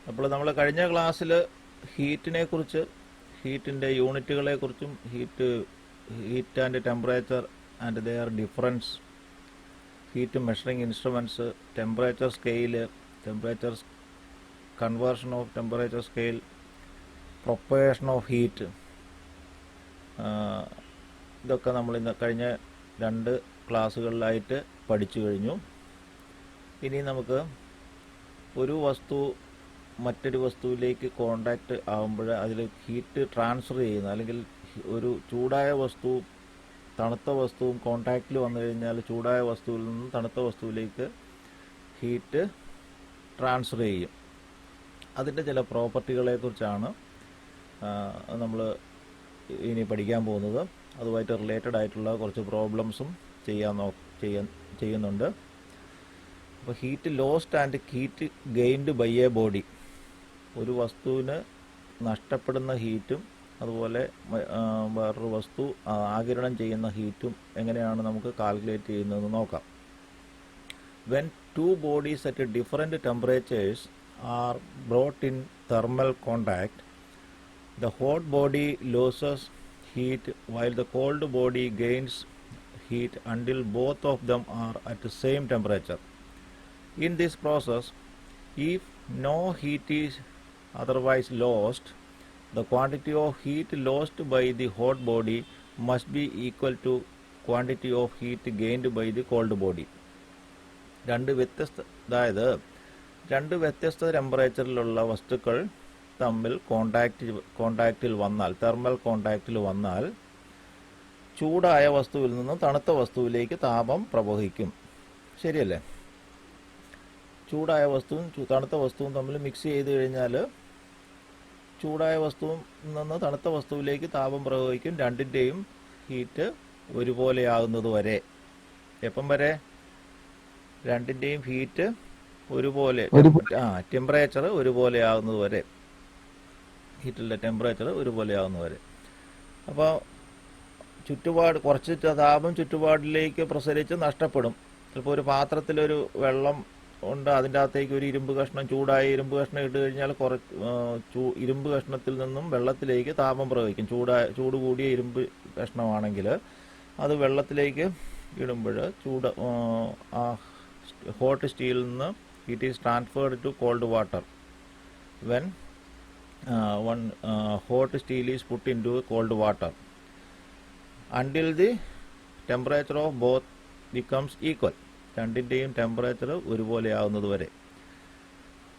അപ്പോൾ നമ്മൾ കഴിഞ്ഞ ക്ലാസ്സിൽ ഹീറ്റിൻ്റെ യൂണിറ്റുകളെക്കുറിച്ചും heat and temperature and their difference, heat measuring instruments, temperature scale, temperature conversion of temperature scale, propagation of heat, ഇതൊക്കെ നമ്മൾ ഇന്ന് കഴിഞ്ഞ 2 ക്ലാസ്സുകളിലായിട്ട് പഠിച്ചു കഴിഞ്ഞു. ഇനി നമുക്ക് ഒരു വസ്തു മറ്റൊരു വസ്തുവിലേക്ക് കോണ്ടാക്റ്റ് ആകുമ്പോൾ അതിൽ ഹീറ്റ് ട്രാൻസ്ഫർ ചെയ്യുന്ന, അല്ലെങ്കിൽ ഒരു ചൂടായ വസ്തു തണുത്ത വസ്തുവും കോണ്ടാക്റ്റിൽ വന്നു കഴിഞ്ഞാൽ ചൂടായ വസ്തുവിൽ നിന്നും തണുത്ത വസ്തുവിലേക്ക് ഹീറ്റ് ട്രാൻസ്ഫർ ചെയ്യും. അതിൻ്റെ ചില പ്രോപ്പർട്ടികളെക്കുറിച്ചാണ് നമ്മൾ ഇനി പഠിക്കാൻ പോകുന്നത്. അതുമായിട്ട് റിലേറ്റഡ് ആയിട്ടുള്ള കുറച്ച് പ്രോബ്ലംസും ചെയ്യുന്നുണ്ട്. അപ്പോൾ heat lost and heat gained by a body, ഒരു വസ്തുവിന് നഷ്ടപ്പെടുന്ന ഹീറ്റും അതുപോലെ വേറൊരു വസ്തു ആഗിരണം ചെയ്യുന്ന ഹീറ്റും എങ്ങനെയാണ് നമുക്ക് കാൽക്കുലേറ്റ് ചെയ്യുന്നതെന്ന് നോക്കാം. When 2 bodies at different temperatures are brought in thermal contact, the hot body loses heat while the cold body gains heat until both of them are at the same temperature. In this process, if no heat is otherwise lost, the quantity of heat lost by the hot body must be equal to quantity of heat gained by the cold body. രണ്ട് വ്യത്യസ്ത ടെമ്പറേച്ചറിലുള്ള വസ്തുക്കൾ തമ്മിൽ കോണ്ടാക്റ്റിൽ വന്നാൽ, thermal കോണ്ടാക്റ്റിൽ വന്നാൽ, ചൂടായ വസ്തുവിൽ നിന്നും തണുത്ത വസ്തുവിലേക്ക് താപം പ്രവഹിക്കും. ശരിയല്ലേ? ചൂടായ വസ്തുവും തണുത്ത വസ്തുവും തമ്മിൽ മിക്സ് ചെയ്ത് കഴിഞ്ഞാൽ ചൂടായ വസ്തുവിൽ നിന്ന് തണുത്ത വസ്തുവിലേക്ക് താപം പ്രവഹിക്കും. രണ്ടിൻ്റെയും ഹീറ്റ് ഒരുപോലെയാകുന്നത് വരെ. എപ്പം വരെ? രണ്ടിൻ്റെയും ഹീറ്റ് ഒരുപോലെ, ടെമ്പറേച്ചർ ഒരുപോലെ ആകുന്നത് വരെ, ഹീറ്റിലെ ടെമ്പറേച്ചർ ഒരുപോലെ ആകുന്നത് വരെ. അപ്പോൾ കുറച്ച് താപം ചുറ്റുപാടിലേക്ക് പ്രസരിച്ച് നഷ്ടപ്പെടും. ചിലപ്പോൾ ഒരു പാത്രത്തിലൊരു വെള്ളം ഉണ്ട്, അതിൻ്റെ അകത്തേക്ക് ഒരു ഇരുമ്പ് കഷ്ണം, ചൂടായ ഇരുമ്പ് കഷ്ണം ഇട്ട് കഴിഞ്ഞാൽ ഇരുമ്പ് കഷ്ണത്തിൽ നിന്നും വെള്ളത്തിലേക്ക് താപം പ്രവഹിക്കും. ചൂട് കൂടിയ ഇരുമ്പ് കഷ്ണമാണെങ്കിൽ അത് വെള്ളത്തിലേക്ക് ഇടുമ്പോൾ hot steel it is transferred to cold water. When one hot steel is put into cold water until the temperature of both becomes equal. രണ്ടിൻ്റെയും ടെമ്പറേച്ചർ ഒരുപോലെ ആകുന്നത് വരെ.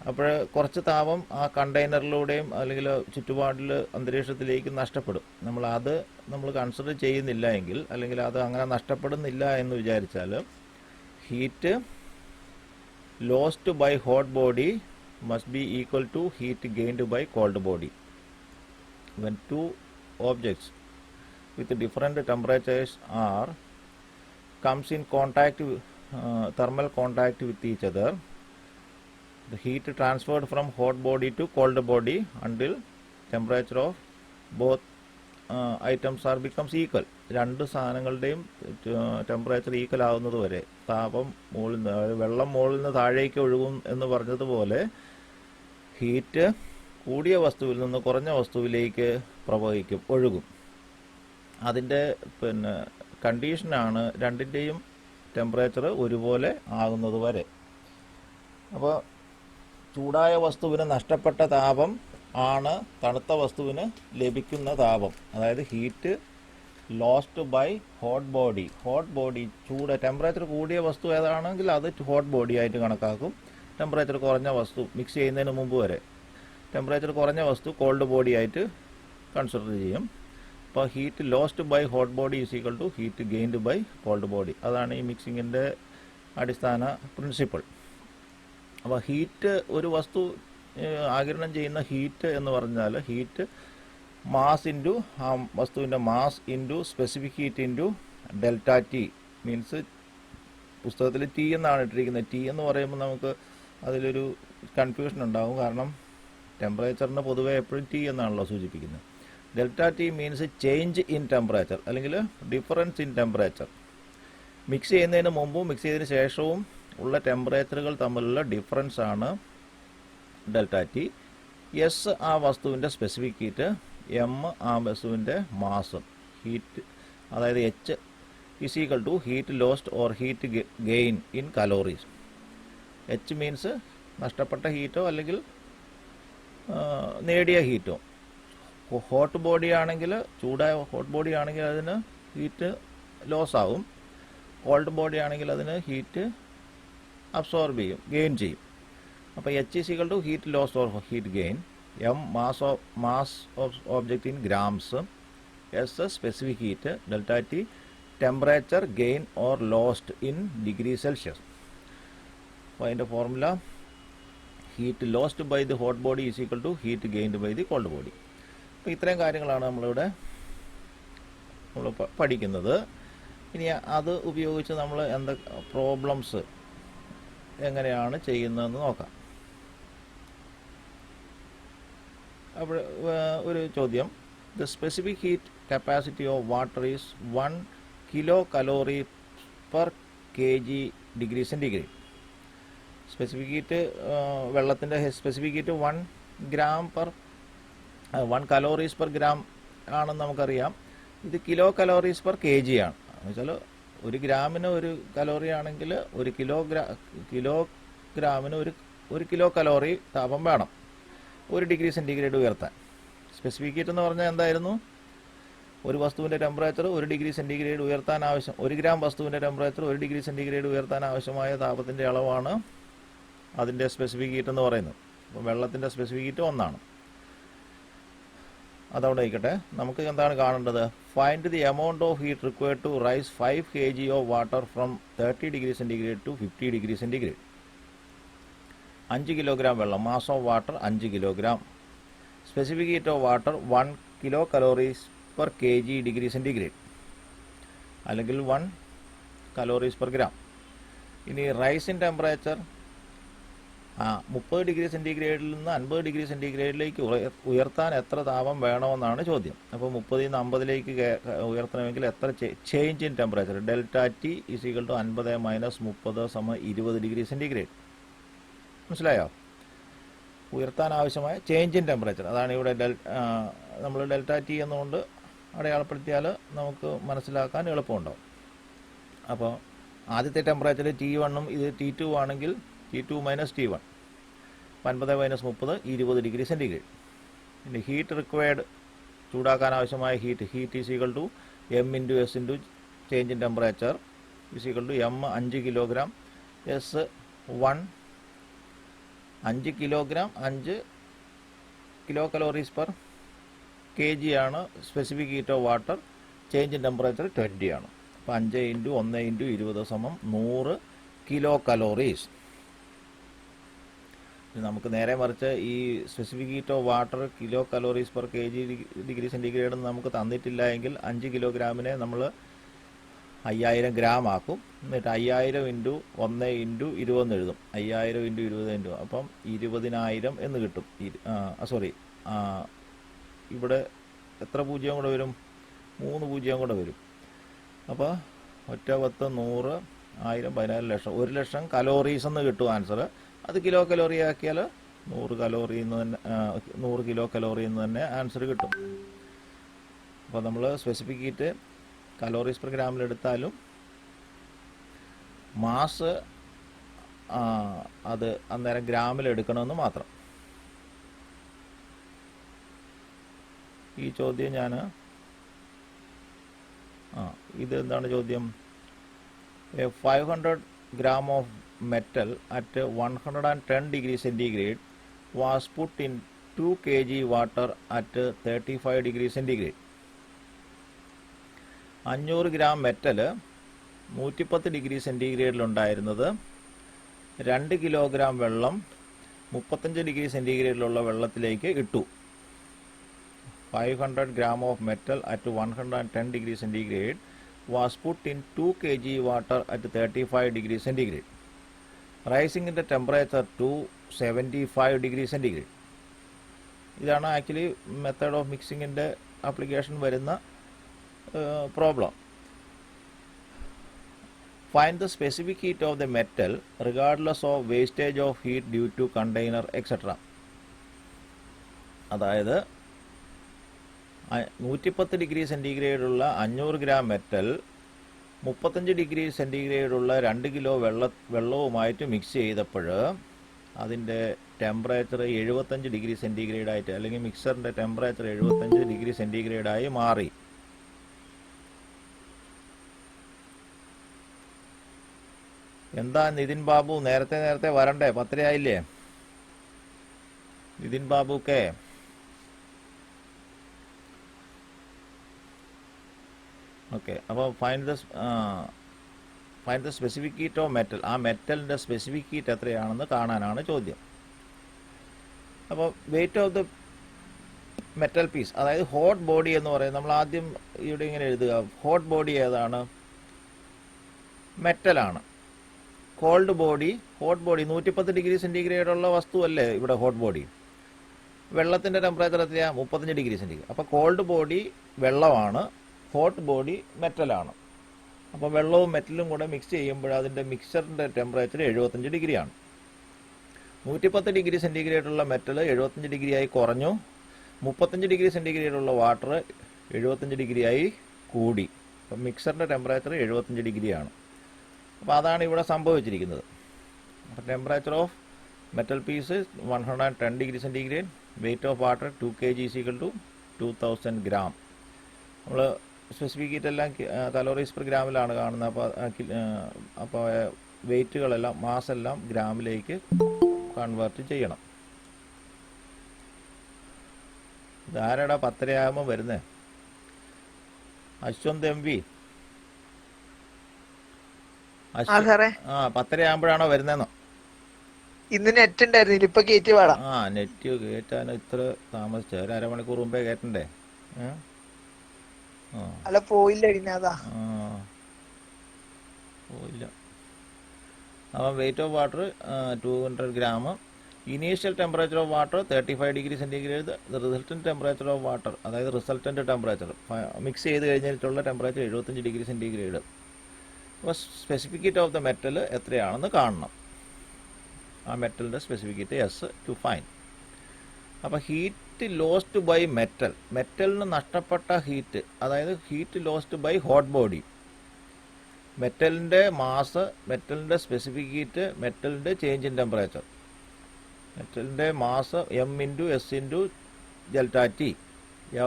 അപ്പോൾ കുറച്ച് താപം ആ കണ്ടെയ്നറിലൂടെയും അല്ലെങ്കിൽ ചുറ്റുപാടിൽ അന്തരീക്ഷത്തിലേക്ക് നഷ്ടപ്പെടും. നമ്മൾ കൺസിഡർ ചെയ്യുന്നില്ല എങ്കിൽ, അല്ലെങ്കിൽ അത് അങ്ങനെ നഷ്ടപ്പെടുന്നില്ല എന്ന് വിചാരിച്ചാൽ, heat lost by hot body must be equal to heat gained by cold body. When 2 objects with different temperatures comes in thermal contact with each other, the heat transferred from hot body to cold body until temperature of both items becomes equal. രണ്ട് സാധനങ്ങളുടെയും temperature equal ആകുന്നത് വരെ. വെള്ളം മുകളിൽ നിന്ന് താഴേക്ക് ഒഴുകും എന്ന് പറഞ്ഞതുപോലെ ഹീറ്റ് കൂടിയ വസ്തുവിൽ നിന്ന് കുറഞ്ഞ വസ്തുവിലേക്ക് ഒഴുകും. അതിൻ്റെ കണ്ടീഷനാണ് രണ്ടിൻ്റെയും ടെമ്പറേച്ചർ ഒരുപോലെ ആകുന്നത് വരെ. അപ്പോൾ ചൂടായ വസ്തുവിന് നഷ്ടപ്പെട്ട താപം ആണ് തണുത്ത വസ്തുവിന് ലഭിക്കുന്ന താപം. അതായത് heat lost by hot body. Temperature കൂടിയ വസ്തു ഏതാണെങ്കിൽ അത് ഹോട്ട് ബോഡി ആയിട്ട് കണക്കാക്കും. ടെമ്പറേച്ചർ കുറഞ്ഞ വസ്തു, മിക്സ് ചെയ്യുന്നതിന് മുമ്പ് വരെ ടെമ്പറേച്ചർ കുറഞ്ഞ വസ്തു കോൾഡ് ബോഡി ആയിട്ട് കൺസിഡർ ചെയ്യും. അപ്പോൾ heat lost by hot body is equal to heat gained by cold body. അതാണ് ഈ മിക്സിങ്ങിൻ്റെ അടിസ്ഥാന പ്രിൻസിപ്പിൾ. അപ്പോൾ ഹീറ്റ്, ഒരു വസ്തു ആഗിരണം ചെയ്യുന്ന ഹീറ്റ് എന്ന് പറഞ്ഞാൽ ഹീറ്റ് മാസ് ഇൻറ്റു ആ വസ്തുവിൻ്റെ mass into specific heat into delta T. Means പുസ്തകത്തിൽ ടി എന്നാണ് ഇട്ടിരിക്കുന്നത്. ടി എന്ന് പറയുമ്പോൾ നമുക്ക് അതിലൊരു കൺഫ്യൂഷൻ ഉണ്ടാകും. കാരണം ടെമ്പറേച്ചറിന് പൊതുവേ എപ്പോഴും ടി എന്നാണല്ലോ സൂചിപ്പിക്കുന്നത്. Delta T means change in temperature അല്ലെങ്കിൽ ഡിഫറൻസ് ഇൻ ടെമ്പറേച്ചർ. മിക്സ് ചെയ്യുന്നതിന് മുമ്പും മിക്സ് ചെയ്തതിന് ശേഷവും ഉള്ള ടെമ്പറേച്ചറുകൾ തമ്മിലുള്ള ഡിഫറൻസ് ആണ് ഡെൽറ്റ ടി, എസ് ആ വസ്തുവിൻ്റെ സ്പെസിഫിക് ഹീറ്റ്, എം ആ വസ്തുവിൻ്റെ മാസ്. ഹീറ്റ് അതായത് H is equal to heat lost or heat gain in calories. H means നഷ്ടപ്പെട്ട ഹീറ്റോ അല്ലെങ്കിൽ നേടിയ ഹീറ്റോ. ഹോട്ട് ബോഡി ആണെങ്കിൽ, ചൂടായ ഹോട്ട് ബോഡി ആണെങ്കിൽ അതിന് ഹീറ്റ് ലോസ് ആവും. കോൾഡ് ബോഡി ആണെങ്കിൽ അതിന് ഹീറ്റ് അബ്സോർബ് ചെയ്യും, ഗെയിൻ ചെയ്യും. അപ്പോൾ H is equal to heat loss or heat gain, M mass of object in grams, S specific heat, delta T temperature gain or lost in degree Celsius. അപ്പോൾ അതിൻ്റെ formula heat lost by the hot body is equal to heat gained by the cold body. അപ്പോൾ ഇത്രയും കാര്യങ്ങളാണ് നമ്മൾ പഠിക്കുന്നത്. ഇനി അത് ഉപയോഗിച്ച് നമ്മൾ പ്രോബ്ലംസ് എങ്ങനെയാണ് ചെയ്യുന്നതെന്ന് നോക്കാം. അപ്പോൾ ഒരു ചോദ്യം, the specific heat capacity of water is 1 kilo calorie per kg degree centigrade. Specific heat, വെള്ളത്തിൻ്റെ specific heat 1 calories per gram ആണെന്ന് നമുക്കറിയാം. ഇത് കിലോ കലോറീസ് പെർ kg ആണ്. എന്ന് വെച്ചാൽ ഒരു ഗ്രാമിന് 1 കലോറി ആണെങ്കിൽ 1 കിലോഗ്രാമിന് 1 കിലോ കലോറി താപം വേണം 1 ഡിഗ്രി സെൻറ്റിഗ്രേഡ് ഉയർത്താൻ. സ്പെസിഫിക് ഹീറ്റ് എന്ന് പറഞ്ഞാൽ എന്തായിരുന്നു? ഒരു വസ്തുവിൻ്റെ ടെമ്പറേച്ചർ 1 ഡിഗ്രി സെൻറ്റിഗ്രേഡ് ഉയർത്താൻ ആവശ്യം, 1 ഗ്രാം വസ്തുവിൻ്റെ ടെമ്പറേച്ചർ 1 ഡിഗ്രി സെൻറ്റിഗ്രേഡ് ഉയർത്താൻ ആവശ്യമായ താപത്തിൻ്റെ അളവാണ് അതിൻ്റെ സ്പെസിഫിക് ഹീറ്റ് എന്ന് പറയുന്നത്. അപ്പോൾ വെള്ളത്തിൻ്റെ സ്പെസിഫിക് ഹീറ്റ് 1 ആണ്. അതവിടെ ആയിക്കട്ടെ. നമുക്ക് എന്താണ് കാണേണ്ടത്? Find the amount of heat required to raise 5 kg of water from 30 degree centigrade to 50 degree centigrade. 5 kilogram വെള്ളം, mass of water 5 kilogram, specific heat of water 1 kilo calories per kg degree centigrade അല്ലെങ്കിൽ 1 calories per gram. ഇനി raise in temperature 30 degree സെൻറ്റിഗ്രേഡിൽ നിന്ന് 50 degree സെൻറ്റിഗ്രേഡിലേക്ക് ഉയർത്താൻ എത്ര താപം വേണമെന്നാണ് ചോദ്യം. അപ്പോൾ 30 നിന്ന് 50ലേക്ക് ഉയർത്തണമെങ്കിൽ എത്ര change in temperature? Delta T is equal to 50 minus 30 സമം 20 ഡിഗ്രി സെൻറ്റിഗ്രേഡ്. മനസ്സിലായോ? ഉയർത്താൻ ആവശ്യമായ ചേഞ്ച് ഇൻ ടെമ്പറേച്ചർ, അതാണ് ഇവിടെ നമ്മൾ ഡെൽറ്റ ടി എന്നുകൊണ്ട് അടയാളപ്പെടുത്തിയാൽ നമുക്ക് മനസ്സിലാക്കാൻ എളുപ്പമുണ്ടാവും. അപ്പോൾ ആദ്യത്തെ ടെമ്പറേച്ചർ T1ഉം ഇത് T2 ആണെങ്കിൽ T2 minus T1, 50 minus 30 20 degree centigrade. ഇനി ഹീറ്റ് റിക്വയർഡ്, ചൂടാക്കാൻ ആവശ്യമായ heat is equal to M into S into change in temperature is equal to M 5 kilogram, S 5 kilogram 5 kilo calories per kg ആണ് specific heat of water, change in temperature 20 ആണ്. അപ്പോൾ 5 into 1 into 20 സമം 100 kilo calories. നമുക്ക് നേരെ മറിച്ച് ഈ specific heat of water kilo calories per kg degree centigrade നമുക്ക് തന്നിട്ടില്ല എങ്കിൽ 5 കിലോഗ്രാമിനെ നമ്മൾ 5000 ഗ്രാം ആക്കും. എന്നിട്ട് 5000 ഇൻറ്റു 1 ഇൻറ്റു 20 എന്ന് എഴുതും. 5000 ഇൻറ്റു 20 ഇൻറ്റു അപ്പം 20,000 എന്ന് കിട്ടും. ഇവിടെ എത്ര പൂജ്യം കൂടെ വരും? 3 പൂജ്യം കൂടെ വരും. അപ്പോൾ 1 10 100 1000 14 ലക്ഷം, 1 ലക്ഷം കലോറീസ് എന്ന് കിട്ടും ആൻസർ. അത് കിലോ കലോറി ആക്കിയാൽ 100 കിലോ കലോറി എന്ന് തന്നെ ആൻസർ കിട്ടും. അപ്പോൾ നമ്മൾ സ്പെസിഫിക് ഹീറ്റ് കലോറീസ് പെർ ഗ്രാമിലെടുത്താലും മാസ് അത് അന്നേരം ഗ്രാമിലെടുക്കണമെന്ന് മാത്രം. ഈ ചോദ്യം ഞാൻ ഇത് എന്താണ് ചോദ്യം? 500 gram of metal at 110 degree centigrade was put in 2 kg water at 35 degree centigrade. 500 gram metal 110 degree സെൻറ്റിഗ്രേഡിലുണ്ടായിരുന്നത് 2 കിലോഗ്രാം വെള്ളം 35 ഡിഗ്രി സെൻറ്റിഗ്രേഡിലുള്ള വെള്ളത്തിലേക്ക് ഇട്ടു. 500 gram of metal at 110 degree centigrade was put in 2 kg water at 35 degree centigrade, rising in the temperature to 75 degree centigrade. ഇതാണ് actually method of മിക്സിങ്ങിൻ്റെ application വരുന്ന problem. Find the specific heat of the metal regardless of wastage of heat due to container etc. അതായത് 110 degree സെൻറ്റിഗ്രേഡുള്ള 500 gram metal 35 degree സെൻറ്റിഗ്രേഡുള്ള 2 kilo വെള്ളവുമായിട്ട് mix ചെയ്തപ്പോൾ അതിൻ്റെ temperature 75 degree സെൻറ്റിഗ്രേഡായിട്ട്, അല്ലെങ്കിൽ മിക്സറിൻ്റെ temperature 75 degree സെൻറ്റിഗ്രേഡായി മാറി. എന്താ നിതിൻ ബാബു, നേരത്തെ വരണ്ടേ? 10 ആയില്ലേ നിതിൻ ബാബുക്കെ? ഓക്കെ, അപ്പോൾ find the specific heat of metal. ആ മെറ്റലിൻ്റെ സ്പെസിഫിക് ഹീറ്റ് എത്രയാണെന്ന് കാണാനാണ് ചോദ്യം. അപ്പോൾ weight of the metal piece, അതായത് ഹോട്ട് ബോഡി എന്ന് പറയുന്നത്, നമ്മൾ ആദ്യം ഇവിടെ ഇങ്ങനെ എഴുതുക. ഹോട്ട് ബോഡി ഏതാണ്? മെറ്റലാണ്. Cold body, hot body 110 degree സെൻറ്റിഗ്രേഡുള്ള വസ്തുവല്ലേ ഇവിടെ ഹോട്ട് ബോഡി. വെള്ളത്തിൻ്റെ ടെമ്പറേച്ചർ എത്രയാണ്? 35 ഡിഗ്രി സെൻറ്റിഗ്രേഡ്. അപ്പോൾ കോൾഡ് ബോഡി വെള്ളമാണ്, ഹോട്ട് ബോഡി മെറ്റലാണ്. അപ്പോൾ വെള്ളവും മെറ്റലും കൂടെ മിക്സ് ചെയ്യുമ്പോൾ അതിൻ്റെ മിക്സറിൻ്റെ ടെമ്പറേച്ചർ 75 ഡിഗ്രിയാണ്. 110 ഡിഗ്രി സെൻറ്റിഗ്രേഡുള്ള മെറ്റൽ 75 ഡിഗ്രിയായി കുറഞ്ഞു. 35 ഡിഗ്രി സെൻറ്റിഗ്രേഡുള്ള വാട്ടർ 75 ഡിഗ്രിയായി കൂടി. അപ്പം മിക്സറിൻ്റെ ടെമ്പറേച്ചർ 75 ഡിഗ്രിയാണ്. അപ്പോൾ അതാണ് ഇവിടെ സംഭവിച്ചിരിക്കുന്നത്. അപ്പോൾ temperature of metal piece 110 degree centigrade, weight of water 2 kg = 2000 gram. നമ്മൾ സ്പെസിഫിക് ഹീറ്റ് എല്ലാം കലോറീസ് പെർ ഗ്രാമിലാണ് കാണുന്നത്. അപ്പോൾ വെയിറ്റുകളെല്ലാം, മാസെല്ലാം ഗ്രാമിലേക്ക് കൺവേർട്ട് ചെയ്യണം. ഇതാരടാ 10 ആകുമ്പോൾ വരുന്നേ? അശ്വന്ത് MV. 10 ആകുമ്പോഴാണോ വരുന്നതെന്നോ? ഇന്ന് നെറ്റ് ഉണ്ടായിരുന്നില്ല, ഇപ്പൊ കയറ്റി പാടാം. നെറ്റ് കയറ്റാൻ ഇത്ര താമസിച്ച? ഒരു അരമണിക്കൂർ മുമ്പേ കയറ്റണ്ടേ? അല്ല പോയില്ല. പോയില്ല. അപ്പം weight of water 200 gram. Initial temperature of water 35 degree centigrade. Resultant temperature of water, അതായത് റിസൾട്ടൻറ്റ് ടെമ്പറേച്ചർ മിക്സ് ചെയ്ത് കഴിഞ്ഞിട്ടുള്ള ടെമ്പറേച്ചർ 75 ഡിഗ്രി സെൻറ്റിഗ്രേഡ്. അപ്പോൾ specific heat of the metal എത്രയാണെന്ന് കാണണം. ആ മെറ്റലിൻ്റെ specific heat S to find. അപ്പോൾ ഹീറ്റ് ലോസ്റ്റ് ബൈ മെറ്റൽ, മെറ്റലിന് നഷ്ടപ്പെട്ട ഹീറ്റ്, അതായത് heat lost by hot body. മെറ്റലിൻ്റെ മാസ്, മെറ്റലിൻ്റെ സ്പെസിഫിക് ഹീറ്റ്, മെറ്റലിൻ്റെ ചേഞ്ച് ഇൻ ടെമ്പറേച്ചർ. മെറ്റലിൻ്റെ mass m/s/ΔT.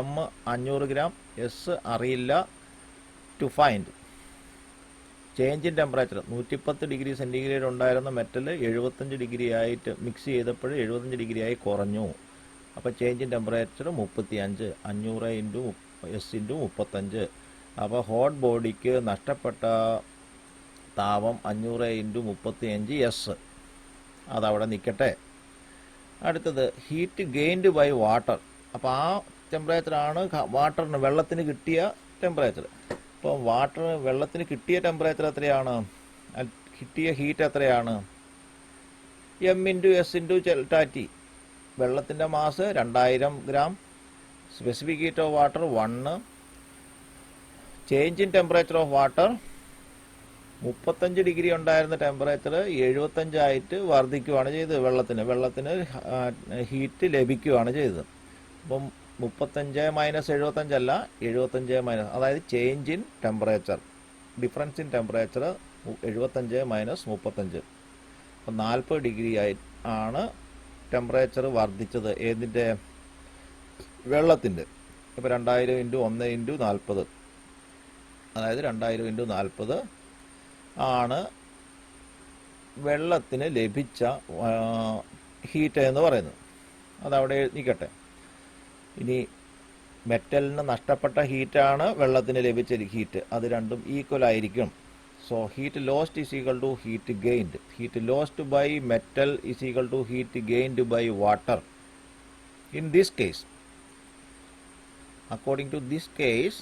m 500 gram, S അറിയില്ല. To find change in temperature. 110 degree centigrade ഉണ്ടായിരുന്ന മെറ്റൽ 75 ഡിഗ്രി ആയിട്ട് മിക്സ് ചെയ്തപ്പോൾ 75 ഡിഗ്രി ആയി കുറഞ്ഞു. അപ്പോൾ ചേഞ്ച് ഇൻ ടെമ്പറേച്ചർ 35, 500 × s × 35. അപ്പോൾ ഹോട്ട് ബോഡിക്ക് നഷ്ടപ്പെട്ട താപം 500 × 35 എസ്. അതവിടെ നിൽക്കട്ടെ. അടുത്തത് ഹീറ്റ് ഗെയിൻഡ് ബൈ വാട്ടർ. അപ്പോൾ ആ ടെമ്പറേച്ചറാണ് വാട്ടറിന്, വെള്ളത്തിന് കിട്ടിയ ടെമ്പറേച്ചർ. അപ്പോൾ വെള്ളത്തിന് കിട്ടിയ ടെമ്പറേച്ചർ എത്രയാണ്? കിട്ടിയ ഹീറ്റ് എത്രയാണ്? m/s/ΔT. വെള്ളത്തിൻ്റെ mass 2000 gram. Specific heat of water 1. Change in temperature of water 35 degree ഉണ്ടായിരുന്ന ടെമ്പറേച്ചർ 75 ആയിട്ട് വർദ്ധിക്കുകയാണ് ചെയ്തത്. വെള്ളത്തിന് ഹീറ്റ് ലഭിക്കുകയാണ് ചെയ്തത്. അപ്പം 35 - 75 അല്ല, 75 അതായത് change in temperature, difference in temperature 75 - 35. അപ്പം 40 ഡിഗ്രി ആണ് ടെമ്പറേച്ചർ വർദ്ധിച്ചത്. ഏതിൻ്റെ? വെള്ളത്തിൻ്റെ. ഇപ്പോൾ 2000 × 1 × 40, അതായത് 2000 × 40 ആണ് വെള്ളത്തിന് ലഭിച്ച ഹീറ്റ് എന്ന് പറയുന്നത്. അതവിടെ നിൽക്കട്ടെ. ഇനി മെറ്റലിന് നഷ്ടപ്പെട്ട ഹീറ്റാണ് വെള്ളത്തിന് ലഭിച്ച ഹീറ്റ്. അത് രണ്ടും ഈക്വൽ ആയിരിക്കും. So heat lost is equal to heat gained. Heat lost by metal is equal to heat gained by water. In this case, according to this case,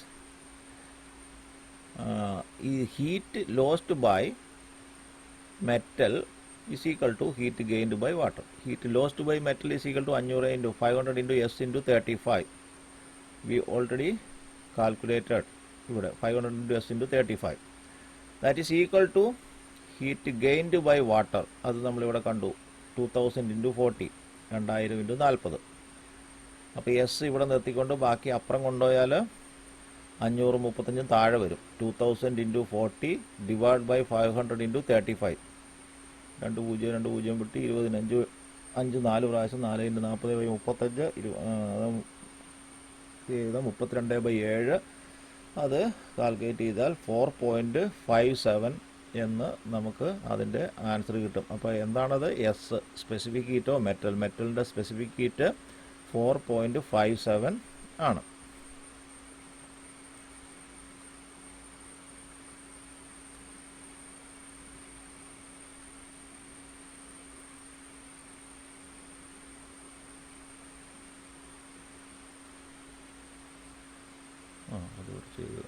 heat lost by metal is equal to heat gained by water. Heat lost by metal is equal to 500 × s × 35. We already calculated 500 × s × 35. That is equal to heat gained by water. അത് നമ്മളിവിടെ കണ്ടു. 2000 × 40, 2000 × 40. അപ്പോൾ S ഇവിടെ നിർത്തിക്കൊണ്ട് ബാക്കി അപ്പുറം കൊണ്ടുപോയാൽ 535 താഴെ വരും. 2000 × 40 ഡിവൈഡ് ബൈ 500 × 35. 20 വിട്ട് 20 5 4 പ്രാവശ്യം 4 × 40 35 32/7. അത് കാൽക്കുലേറ്റ് ചെയ്താൽ 4.57 എന്ന് നമുക്ക് അതിൻ്റെ ആൻസർ കിട്ടും. അപ്പോൾ എന്താണത്? എസ് സ്പെസിഫിക് ഹീറ്റോ മെറ്റലിൻ്റെ സ്പെസിഫിക് ഹീറ്റ് 4.57 ആണ്. അതുകൂടി ചെയ്യുക.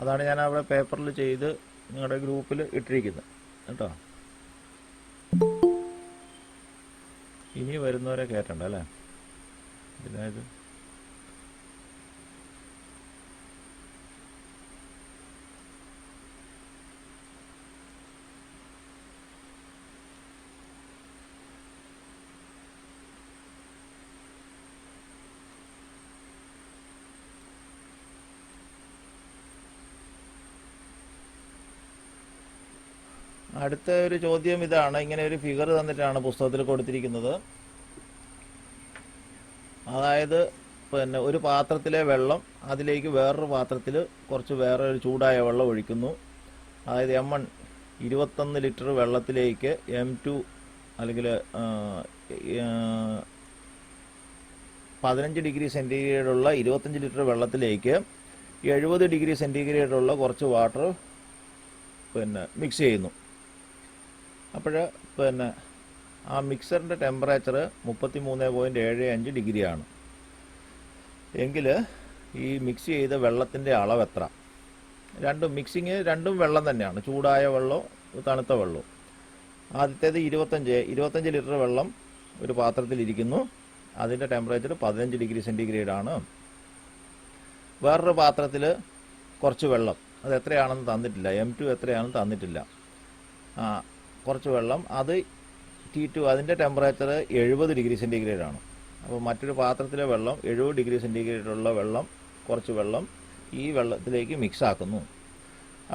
അതാണ് ഞാൻ അവിടെ പേപ്പറിൽ ചെയ്ത് നിങ്ങളുടെ ഗ്രൂപ്പിൽ ഇട്ടിരിക്കുന്നത് കേട്ടോ. ഇനി വരുന്നവരെ കയറ്റണ്ട അല്ലേ ഇതിനായത്. അടുത്ത ഒരു ചോദ്യം ഇതാണ്. ഇങ്ങനെ ഒരു ഫിഗർ തന്നിട്ടാണ് പുസ്തകത്തിൽ കൊടുത്തിരിക്കുന്നത്. അതായത് പിന്നെ ഒരു പാത്രത്തിലെ വെള്ളം അതിലേക്ക് വേറൊരു പാത്രത്തിൽ കുറച്ച് വേറൊരു ചൂടായ വെള്ളം ഒഴിക്കുന്നു. അതായത് M1 21 ലിറ്റർ വെള്ളത്തിലേക്ക് M2 അല്ലെങ്കിൽ 15 ഡിഗ്രി സെൻറ്റിഗ്രേഡുള്ള 25 ലിറ്റർ വെള്ളത്തിലേക്ക് 70 ഡിഗ്രി സെൻറ്റിഗ്രേഡുള്ള കുറച്ച് വാട്ടർ പിന്നെ മിക്സ് ചെയ്യുന്നു. അപ്പോൾ പിന്നെ ആ മിക്സറിൻ്റെ ടെമ്പറേച്ചർ 33.75 ഡിഗ്രിയാണ്. എങ്കിൽ ഈ മിക്സ് ചെയ്ത വെള്ളത്തിൻ്റെ അളവ് എത്ര? രണ്ടും വെള്ളം തന്നെയാണ്, ചൂടായ വെള്ളവും തണുത്ത വെള്ളവും. ആദ്യത്തേത് 25 ലിറ്റർ വെള്ളം ഒരു പാത്രത്തിലിരിക്കുന്നു. അതിൻ്റെ ടെമ്പറേച്ചർ 15 ഡിഗ്രി സെൻറ്റിഗ്രേഡാണ്. വേറൊരു പാത്രത്തിൽ കുറച്ച് വെള്ളം, അത് എത്രയാണെന്ന് തന്നിട്ടില്ല, M2 എത്രയാണെന്ന് തന്നിട്ടില്ല. കുറച്ച് വെള്ളം, അത് T2, അതിൻ്റെ ടെമ്പറേച്ചർ 70 ഡിഗ്രി സെൻറ്റിഗ്രേഡാണ്. അപ്പോൾ മറ്റൊരു പാത്രത്തിലെ വെള്ളം 70 ഡിഗ്രി സെൻറ്റിഗ്രേഡുള്ള വെള്ളം, കുറച്ച് വെള്ളം ഈ വെള്ളത്തിലേക്ക് മിക്സ് ആക്കുന്നു.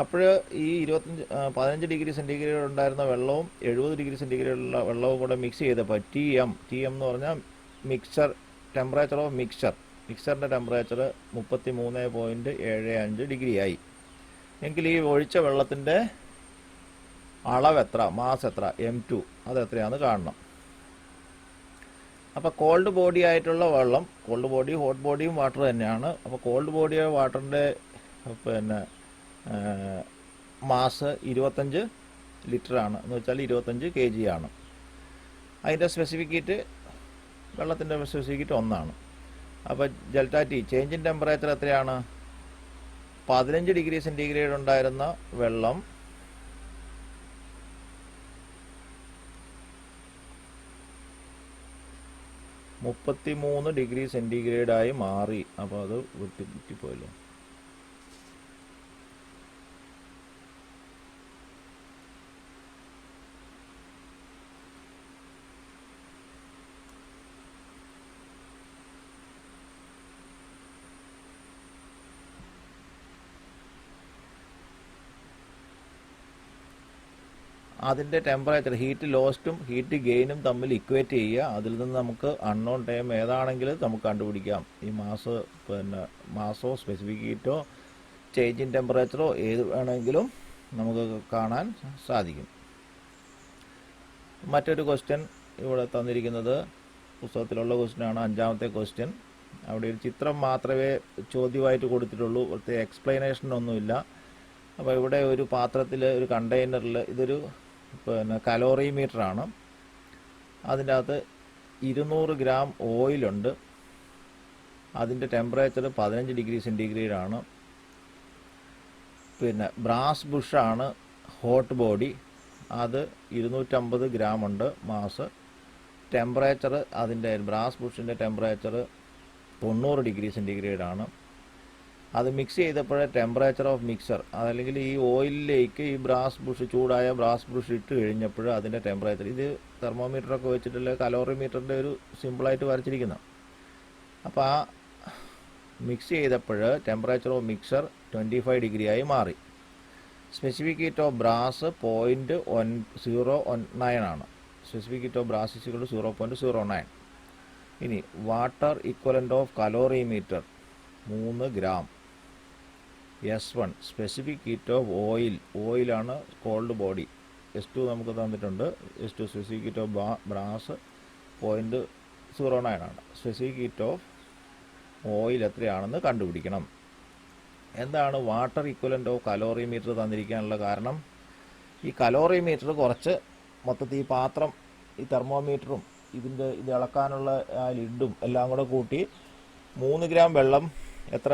അപ്പോൾ ഈ 15 ഡിഗ്രി സെൻറ്റിഗ്രേഡ് ഉണ്ടായിരുന്ന വെള്ളവും 70 ഡിഗ്രി സെൻറ്റിഗ്രേഡുള്ള വെള്ളവും കൂടെ മിക്സ് ചെയ്തപ്പോൾ TM എന്ന് പറഞ്ഞാൽ മിക്സർ ടെമ്പറേച്ചർ ഓഫ് മിക്സറിൻ്റെ ടെമ്പറേച്ചർ 33.75 ഡിഗ്രിയായി. എങ്കിൽ ഈ ഒഴിച്ച വെള്ളത്തിൻ്റെ അളവ് എത്ര, മാസ് എത്ര, M2 അതെത്രയാണെന്ന് കാണണം. അപ്പോൾ കോൾഡ് ബോഡി ആയിട്ടുള്ള വെള്ളം, കോൾഡ് ബോഡി ഹോട്ട് ബോഡിയും വാട്ടർ തന്നെയാണ്. അപ്പോൾ കോൾഡ് ബോഡി വാട്ടറിൻ്റെ പിന്നെ മാസ് 25 ലിറ്ററാണ്, എന്ന് വെച്ചാൽ 25 kg ആണ്. അതിൻ്റെ സ്പെസിഫിക് ഹീറ്റ്, വെള്ളത്തിൻ്റെ സ്പെസിഫിക് ഹീറ്റ് 1 അപ്പോൾ delta T change in temperature എത്രയാണ്? 15 ഡിഗ്രി സെൻറ്റിഗ്രേഡ് ഉണ്ടായിരുന്ന വെള്ളം 33 ഡിഗ്രി സെൻറ്റിഗ്രേഡായി മാറി. അപ്പോൾ അത് വിട്ടിപ്പോയല്ലോ. അതിൻ്റെ ടെമ്പറേച്ചർ, ഹീറ്റ് ലോസ്റ്റും ഹീറ്റ് ഗെയിനും തമ്മിൽ ഇക്വേറ്റ് ചെയ്യുക. അതിൽ നിന്ന് നമുക്ക് അൺനോൺ ടൈം ഏതാണെങ്കിൽ നമുക്ക് കണ്ടുപിടിക്കാം. ഈ മാസോ സ്പെസിഫിക് ഹീറ്റോ ചേഞ്ച് ഇൻ ടെമ്പറേച്ചറോ ഏത് വേണമെങ്കിലും നമുക്ക് കാണാൻ സാധിക്കും. മറ്റൊരു ക്വസ്റ്റ്യൻ ഇവിടെ തന്നിരിക്കുന്നത് പുസ്തകത്തിലുള്ള ക്വസ്റ്റ്യനാണ്, 5ാമത്തെ ക്വസ്റ്റ്യൻ. അവിടെ ഒരു ചിത്രം മാത്രമേ ചോദ്യമായിട്ട് കൊടുത്തിട്ടുള്ളൂ, പ്രത്യേക എക്സ്പ്ലനേഷനൊന്നുമില്ല. അപ്പോൾ ഇവിടെ ഒരു പാത്രത്തിൽ, ഒരു കണ്ടെയ്നറിൽ, ഇതൊരു കലോറി മീറ്ററാണ്. അതിൻ്റെ അകത്ത് 200 ഗ്രാം ഓയിലുണ്ട്. അതിൻ്റെ ടെമ്പറേച്ചർ 15 ഡിഗ്രി സെൻറ്റിഗ്രേഡാണ്. ബ്രാസ് ബുഷാണ് ഹോട്ട് ബോഡി, അത് 250 ഗ്രാം ഉണ്ട് മാസ്. ടെമ്പറേച്ചർ, അതിൻ്റെ ബ്രാസ് ബുഷിൻ്റെ ടെമ്പറേച്ചർ 90 ഡിഗ്രി സെൻറ്റിഗ്രേഡാണ്. അത് മിക്സ് ചെയ്തപ്പോഴേ ടെമ്പറേച്ചർ ഓഫ് മിക്സർ, അതല്ലെങ്കിൽ ഈ ഓയിലിലേക്ക് ഈ ബ്രാസ് ബുഷ്, ചൂടായ ബ്രാസ് ബുഷ് ഇട്ട് കഴിഞ്ഞപ്പോൾ അതിൻ്റെ ടെമ്പറേച്ചർ, ഇത് തെർമോമീറ്ററൊക്കെ വെച്ചിട്ടുള്ള കലോറിമീറ്ററിൻ്റെ ഒരു സിമ്പിളായിട്ട് വരച്ചിരിക്കുന്ന. അപ്പോൾ ആ മിക്സ് ചെയ്തപ്പോൾ ടെമ്പറേച്ചർ ഓഫ് മിക്സർ 25 ഡിഗ്രി ആയി മാറി. സ്പെസിഫിക് ഹീറ്റ് ഓഫ് ബ്രാസ് 0.09 ആണ്. Specific heat of brass = 0.09. ഇനി water equivalent of calorimeter 3 gram. S1 specific heat of oil, ഓയിലാണ് കോൾഡ് ബോഡി. S2 നമുക്ക് തന്നിട്ടുണ്ട്. S2 specific heat of brass 0.09 ആണ്. Specific heat of oil എത്രയാണെന്ന് കണ്ടുപിടിക്കണം. എന്താണ് വാട്ടർ ഇക്വലൻ്റ് ഓഫ് കലോറിമീറ്റർ തന്നിരിക്കാനുള്ള കാരണം? ഈ കലോറിമീറ്റർ കുറച്ച് മൊത്തത്തിൽ ഈ പാത്രം, ഈ തെർമോമീറ്ററും ഇത് ഇളക്കാനുള്ള ആ ലിഡും എല്ലാം കൂടെ കൂട്ടി 3 ഗ്രാം വെള്ളം എത്ര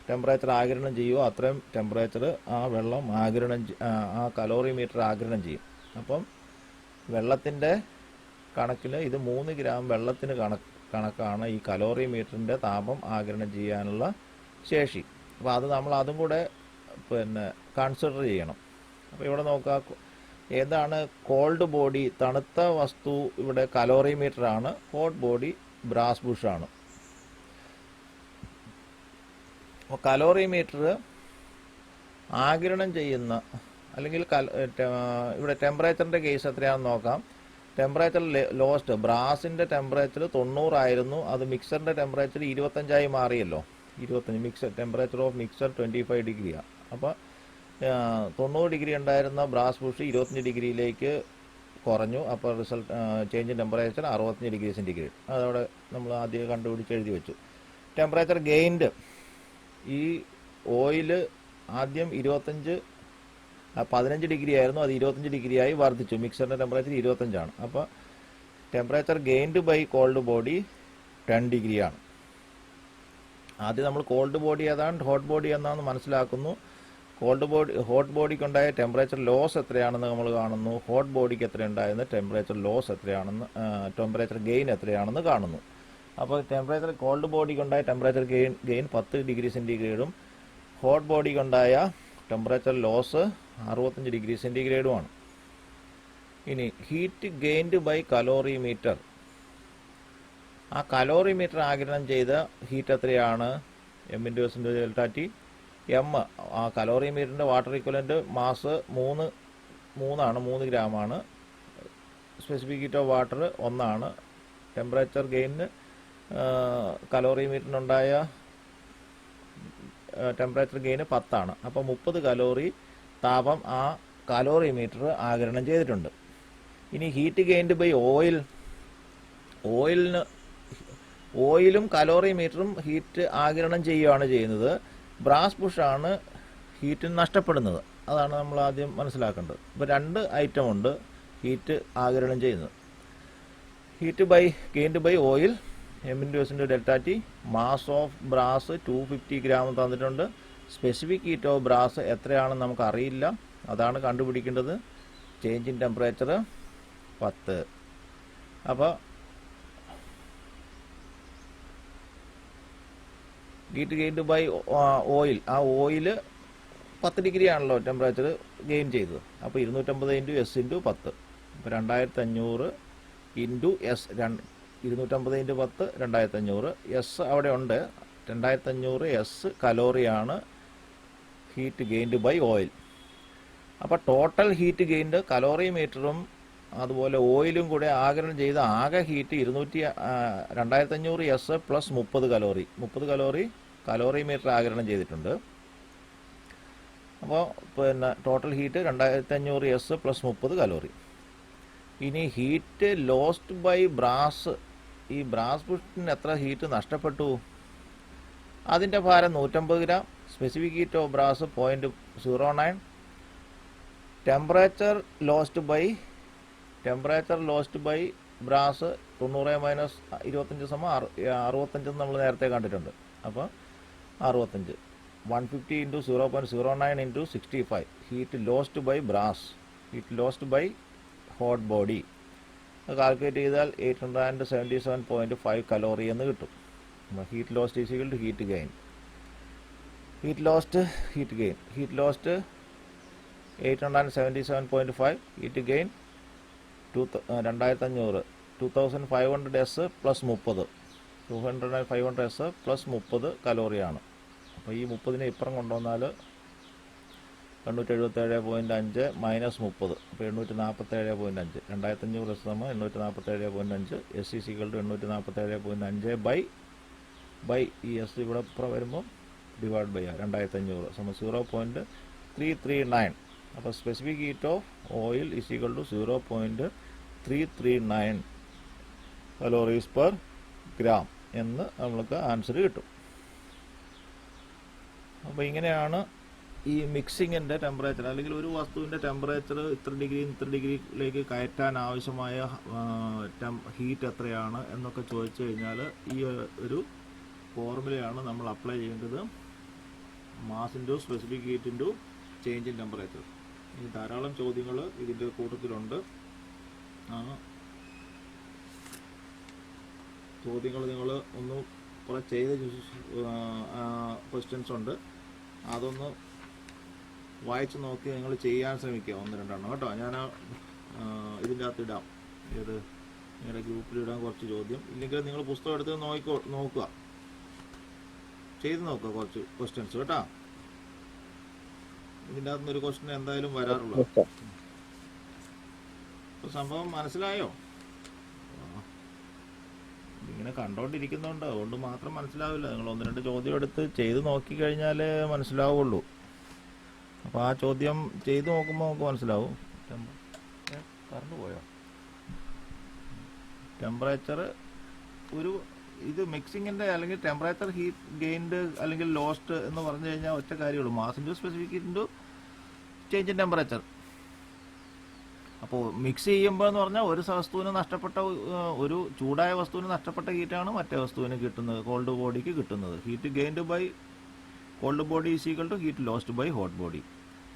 ടെമ്പറേച്ചർ ആഗിരണം ചെയ്യുമോ അത്രയും ടെമ്പറേച്ചർ ആ വെള്ളം ആ കലോറിമീറ്റർ ആഗിരണം ചെയ്യും. അപ്പം വെള്ളത്തിൻ്റെ കണക്കിന് ഇത് 3 ഗ്രാം വെള്ളത്തിന് കണക്കാണ് ഈ കലോറിമീറ്ററിൻ്റെ താപം ആഗിരണം ചെയ്യാനുള്ള ശേഷി. അപ്പോൾ നമ്മൾ അതും കൂടെ കൺസിഡർ ചെയ്യണം. അപ്പോൾ ഇവിടെ നോക്കുക, ഏതാണ് കോൾഡ് ബോഡി, തണുത്ത വസ്തു ഇവിടെ കലോറിമീറ്ററാണ്, ഹോട്ട് ബോഡി ബ്രാസ് ബുഷാണ്. അപ്പോൾ കലോറിമീറ്റർ ആഗിരണം ചെയ്യുന്ന, അല്ലെങ്കിൽ ഇവിടെ ടെമ്പറേച്ചറിൻ്റെ കേസ് എത്രയാണെന്ന് നോക്കാം. ടെമ്പറേച്ചർ ലോസ്റ്റ്, ബ്രാസിൻ്റെ ടെമ്പറേച്ചർ 90 ആയിരുന്നു, അത് മിക്സറിൻ്റെ ടെമ്പറേച്ചർ 25 മാറിയല്ലോ. 25 മിക്സർ ടെമ്പറേച്ചർ ഓഫ് മിക്സർ 25 ഡിഗ്രിയാണ്. അപ്പോൾ 90 ഡിഗ്രി ഉണ്ടായിരുന്ന ബ്രാസ് ബുഷ് 25 ഡിഗ്രിയിലേക്ക് കുറഞ്ഞു. അപ്പോൾ result change in temperature 65 degree centigrade. അതവിടെ നമ്മൾ ആദ്യം കണ്ടുപിടിച്ച് എഴുതി വെച്ചു. ടെമ്പറേച്ചർ ഗെയിൻഡ്, ഈ ഓയിൽ ആദ്യം 15 ഡിഗ്രി ആയിരുന്നു, അത് 25 ഡിഗ്രിയായി വർദ്ധിച്ചു. മിക്സറിൻ്റെ ടെമ്പറേച്ചർ 25 അപ്പോൾ temperature gained by cold body 10 ഡിഗ്രിയാണ്. ആദ്യം നമ്മൾ കോൾഡ് ബോഡി ഏതാണ്, ഹോട്ട് ബോഡി എന്നാന്ന് മനസ്സിലാക്കുന്നു. ഹോട്ട് ബോഡിക്കുണ്ടായ ടെമ്പറേച്ചർ ലോസ് എത്രയാണെന്ന് നമ്മൾ കാണുന്നു. ഹോട്ട് ബോഡിക്ക് എത്രയുണ്ടായിരുന്ന ടെമ്പറേച്ചർ ലോസ് എത്രയാണെന്ന്, ടെമ്പറേച്ചർ ഗെയിൻ എത്രയാണെന്ന് കാണുന്നു. അപ്പോൾ ടെമ്പറേച്ചർ കോൾഡ് ബോഡിക്കുണ്ടായ ടെമ്പറേച്ചർ ഗെയിൻ 10 ഡിഗ്രി സെൻറ്റിഗ്രേഡും ഹോട്ട് ബോഡിക്കുണ്ടായ ടെമ്പറേച്ചർ ലോസ് 65 ഡിഗ്രി സെൻറ്റിഗ്രേഡുമാണ്. ഇനി ഹീറ്റ് ഗെയിൻഡ് ബൈ കലോറിമീറ്റർ, ആ കലോറിമീറ്റർ ആഗിരണം ചെയ്ത ഹീറ്റ് എത്രയാണ്? m×s∆T. m ആ കലോറിമീറ്ററിൻ്റെ വാട്ടർ ഇക്വലൻ്റ് മാസ് 3 ഗ്രാമാണ്. Specific heat of water 1. Temperature gain കലോറിമീറ്ററിനുണ്ടായ ടെമ്പറേച്ചർ ഗെയിന് 10. അപ്പോൾ 30 കലോറി താപം ആ കലോറിമീറ്റർ ആഗിരണം ചെയ്തിട്ടുണ്ട്. ഇനി ഹീറ്റ് ഗെയിൻഡ് ബൈ ഓയിലും കലോറിമീറ്ററും ഹീറ്റ് ആഗിരണം ചെയ്യുകയാണ് ചെയ്യുന്നത്. ബ്രാസ് ബുഷാണ് ഹീറ്റ് നഷ്ടപ്പെടുന്നത്. അതാണ് നമ്മൾ ആദ്യം മനസ്സിലാക്കേണ്ടത്. ഇപ്പോൾ 2 ഐറ്റം ഉണ്ട് ഹീറ്റ് ആഗിരണം ചെയ്യുന്നത്. Heat gained by oil m×s∆T. Mass of brass 250 gram തന്നിട്ടുണ്ട്. സ്പെസിഫിക് ഹീറ്റ് ഓഫ് ബ്രാസ് എത്രയാണെന്ന് നമുക്ക് അറിയില്ല, അതാണ് കണ്ടുപിടിക്കേണ്ടത്. Change in temperature 10. അപ്പോൾ ഹീറ്റ് ഗെയിൻഡ് ബൈ ഓയിൽ, ആ ഓയിൽ 10 ഡിഗ്രി ആണല്ലോ ടെമ്പറേച്ചർ ഗെയിൻ ചെയ്തത്. അപ്പോൾ 250 × S/10. അപ്പോൾ 2500 × S, 250 × 10 2500. എസ് അവിടെ ഉണ്ട്. 2500 S കലോറിയാണ് ഹീറ്റ് ഗെയിൻഡ് ബൈ ഓയിൽ. അപ്പോൾ ടോട്ടൽ ഹീറ്റ് ഗെയിൻഡ് കലോറിമീറ്ററും അതുപോലെ ഓയിലും കൂടെ ആഗിരണം ചെയ്ത ആകെ heat 2500 S plus 30 calorie. 30 calorie calorimeter ആഗിരണം ചെയ്തിട്ടുണ്ട്. അപ്പോൾ total heat 2500 S plus 30 calorie. ഇനി ഹീറ്റ് ലോസ്റ്റ് ബൈ ബ്രാസ്, ഈ ബ്രാസ് ബുഷിന് എത്ര ഹീറ്റ് നഷ്ടപ്പെട്ടു? അതിൻ്റെ ഭാരം 150 gram. Specific heat of brass 0.09. Temperature lost by brass 90 - 25 = 65 നമ്മൾ നേരത്തെ കണ്ടിട്ടുണ്ട്. അപ്പോൾ 65. 150 × 0.09 × 65. Heat lost by brass, heat lost by hot body calculate ചെയ്താൽ 877.5 കലോറി എന്ന് കിട്ടും. Heat lost is equal to heat gain. Heat lost, heat gain. Heat lost 877.5, heat gain 2500, 2500 S plus 30, 500 S plus 30 കലോറിയാണ്. അപ്പോൾ ഈ 30നെ ഇപ്പുറം കൊണ്ടുവന്നാൽ 877.5 മൈനസ് 30, അപ്പോൾ 847.5, 2500 S സമം 847.5, S is equal to 847.5 by ഈ എസ് ഇവിടെ ഇപ്പുറം വരുമ്പോൾ ഡിവൈഡ് ബൈ 2500 സമം 0.339. അപ്പോൾ specific heat of oil is equal to 0.339 calories per gram എന്ന് നമ്മൾക്ക് ആൻസർ കിട്ടും. അപ്പോൾ ഇങ്ങനെയാണ് ഈ മിക്സിങ്ങിൻ്റെ ടെമ്പറേച്ചർ, അല്ലെങ്കിൽ ഒരു വസ്തുവിൻ്റെ ടെമ്പറേച്ചർ ഇത്ര ഡിഗ്രിയിലേക്ക് കയറ്റാൻ ആവശ്യമായ ഹീറ്റ് എത്രയാണ് എന്നൊക്കെ ചോദിച്ചു കഴിഞ്ഞാൽ ഈ ഒരു ഫോർമുലയാണ് നമ്മൾ അപ്ലൈ ചെയ്യേണ്ടത്. Mass into specific heat into change in temperature. ഈ ധാരാളം ചോദ്യങ്ങൾ ഇതിൻ്റെ കൂട്ടത്തിലുണ്ട്. ചോദ്യങ്ങൾ നിങ്ങൾ ഒന്ന് കുറേ ചെയ്ത ക്വസ്റ്റ്യൻസ് ഉണ്ട്, അതൊന്ന് വായിച്ച് നോക്കി നിങ്ങൾ ചെയ്യാൻ ശ്രമിക്കുക, 1-2 കേട്ടോ. ഞാൻ ഇതിൻ്റെ അകത്ത് ഇടാം, ഏത് നിങ്ങളുടെ ഗ്രൂപ്പിലിടാൻ കുറച്ച് ചോദ്യം. ഇല്ലെങ്കിൽ നിങ്ങൾ പുസ്തകം എടുത്ത് നോക്കുക, ചെയ്ത് നോക്കുക കുറച്ച് ക്വസ്റ്റ്യൻസ് കേട്ടോ. ഇതിൻ്റെ അകത്തുനിന്ന് ഒരു ക്വസ്റ്റ്യൻ എന്തായാലും വരാറുള്ളൂ. അപ്പോൾ സംഭവം മനസ്സിലായോ? ഇങ്ങനെ കണ്ടോണ്ടിരിക്കുന്നുണ്ട്, അതുകൊണ്ട് മാത്രം മനസ്സിലാവില്ല. നിങ്ങൾ 1-2 ചോദ്യം എടുത്ത് ചെയ്ത് നോക്കിക്കഴിഞ്ഞാലേ മനസ്സിലാവുള്ളൂ. അപ്പോൾ ആ ചോദ്യം ചെയ്ത് നോക്കുമ്പോൾ നമുക്ക് മനസ്സിലാവും. കറണ്ട് പോയോ? ടെമ്പറേച്ചർ ഒരു ഇത് മിക്സിങ്ങിൻ്റെ അല്ലെങ്കിൽ ടെമ്പറേച്ചർ ഹീറ്റ് ഗെയിൻഡ് അല്ലെങ്കിൽ ലോസ്റ്റ് എന്ന് പറഞ്ഞു കഴിഞ്ഞാൽ ഒറ്റ കാര്യമുള്ളൂ, mass into specific heat into change in temperature. അപ്പോൾ മിക്സ് ചെയ്യുമ്പോൾ എന്ന് പറഞ്ഞാൽ ഒരു വസ്തുവിന് നഷ്ടപ്പെട്ട ഒരു ചൂടായ വസ്തുവിന് നഷ്ടപ്പെട്ട ഹീറ്റാണ് മറ്റേ വസ്തുവിന് കിട്ടുന്നത്, കോൾഡ് ബോഡിക്ക് കിട്ടുന്നത്. Heat gained by cold body is equal to heat lost by hot body.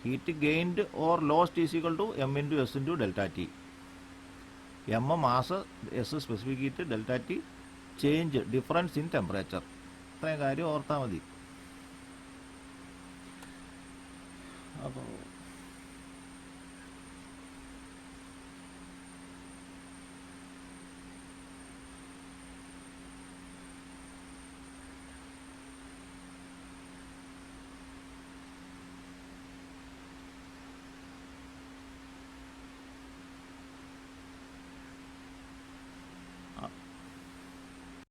Heat gained or lost is equal to M into S into delta T. M mass, S specific heat, delta T change difference in temperature. ഇത്രയും കാര്യം ഓർത്താൽ മതി. അപ്പോൾ